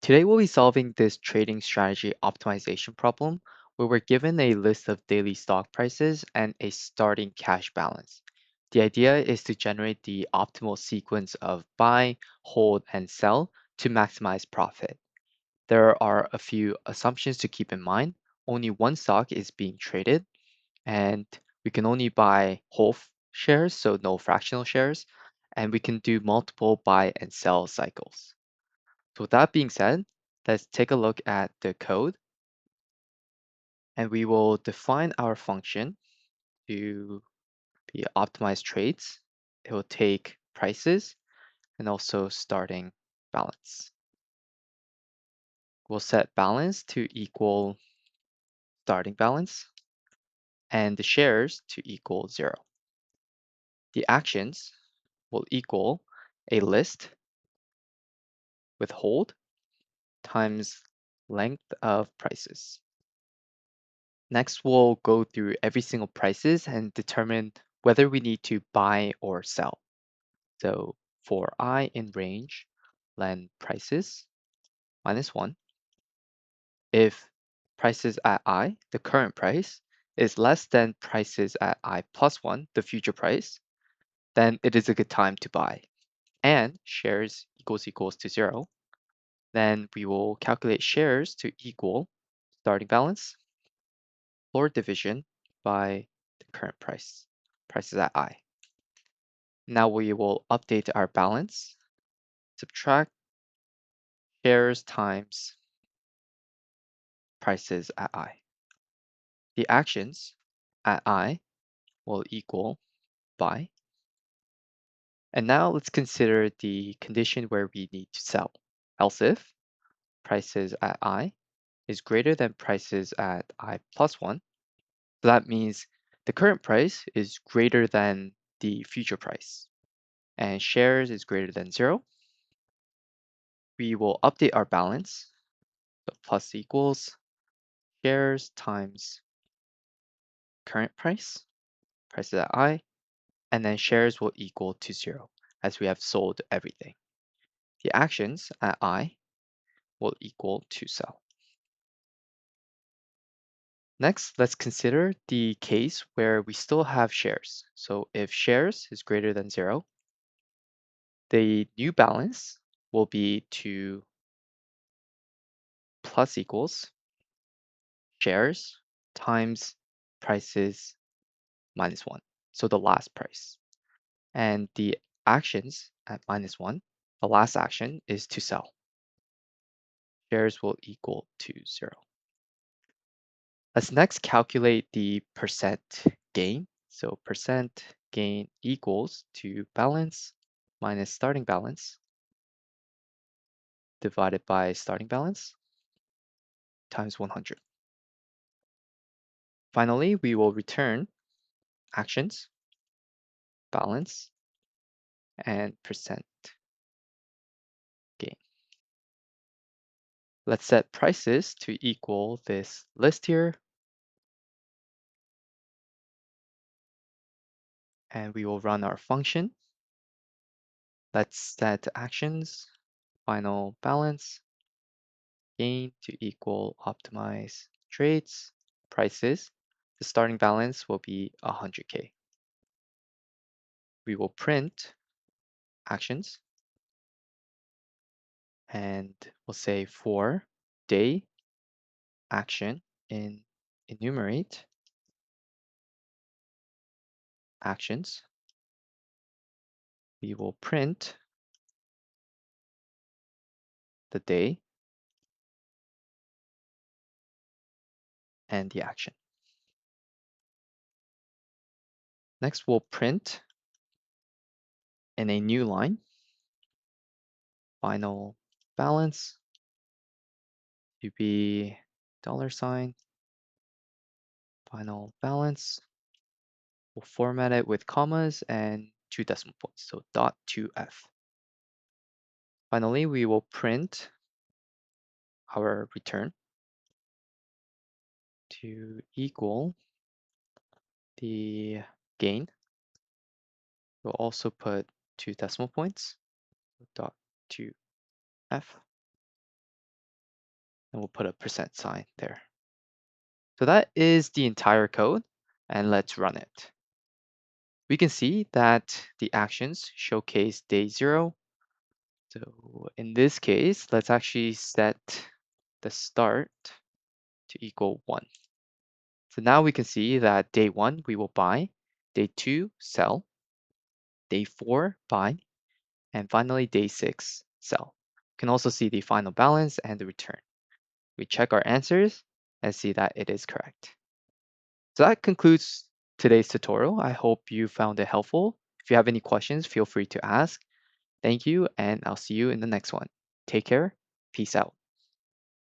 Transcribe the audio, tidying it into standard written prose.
Today we'll be solving this trading strategy optimization problem where we're given a list of daily stock prices and a starting cash balance. The idea is to generate the optimal sequence of buy, hold, and sell to maximize profit. There are a few assumptions to keep in mind. Only one stock is being traded, and we can only buy whole shares, so no fractional shares, and we can do multiple buy and sell cycles. So with that being said, let's take a look at the code, and we will define our function to be optimized trades. It will take prices and also starting balance. We'll set balance to equal starting balance and the shares to equal 0. The actions will equal a list with hold times length of prices. Next, we'll go through every single prices and determine whether we need to buy or sell. So for I in range, len prices minus 1. If prices at I, the current price, is less than prices at I plus 1, the future price, then it is a good time to buy. And shares equals to 0, then we will calculate shares to equal starting balance or division by the current price, prices at I. Now we will update our balance, subtract shares times prices at I. The actions at I will equal buy. And now let's consider the condition where we need to sell. Else if prices at I is greater than prices at I plus 1, so that means the current price is greater than the future price, and shares is greater than 0. We will update our balance, so plus equals shares times current price, prices at I, and then shares will equal to 0 as we have sold everything. The actions at I will equal to sell. Next, let's consider the case where we still have shares. So if shares is greater than 0, the new balance will be to plus equals shares times prices minus 1, so the last price. And the actions at minus 1, the last action is to sell. Shares will equal to 0. Let's next calculate the percent gain. So percent gain equals to balance minus starting balance divided by starting balance times 100. Finally, we will return actions, balance, and percent gain. Let's set prices to equal this list here, and we will run our function. Let's set actions, final balance, gain to equal optimize trades, prices. The starting balance will be 100K. We will print actions, and we'll say for day action in enumerate actions, we will print the day and the action. Next, we'll print in a new line, final balance to be $, final balance. We'll format it with commas and 2 decimal points, so .2f. Finally, we will print our return to equal the gain. We'll also put 2 decimal points, .2f. and we'll put a percent sign there. So that is the entire code, and let's run it. We can see that the actions showcase day 0. So in this case, let's actually set the start to equal 1. So now we can see that day 1 we will buy, day 2 sell, day 4 buy, and finally day 6 sell. You can also see the final balance and the return. We check our answers and see that it is correct. So that concludes today's tutorial. I hope you found it helpful. If you have any questions, feel free to ask. Thank you, and I'll see you in the next one. Take care. Peace out.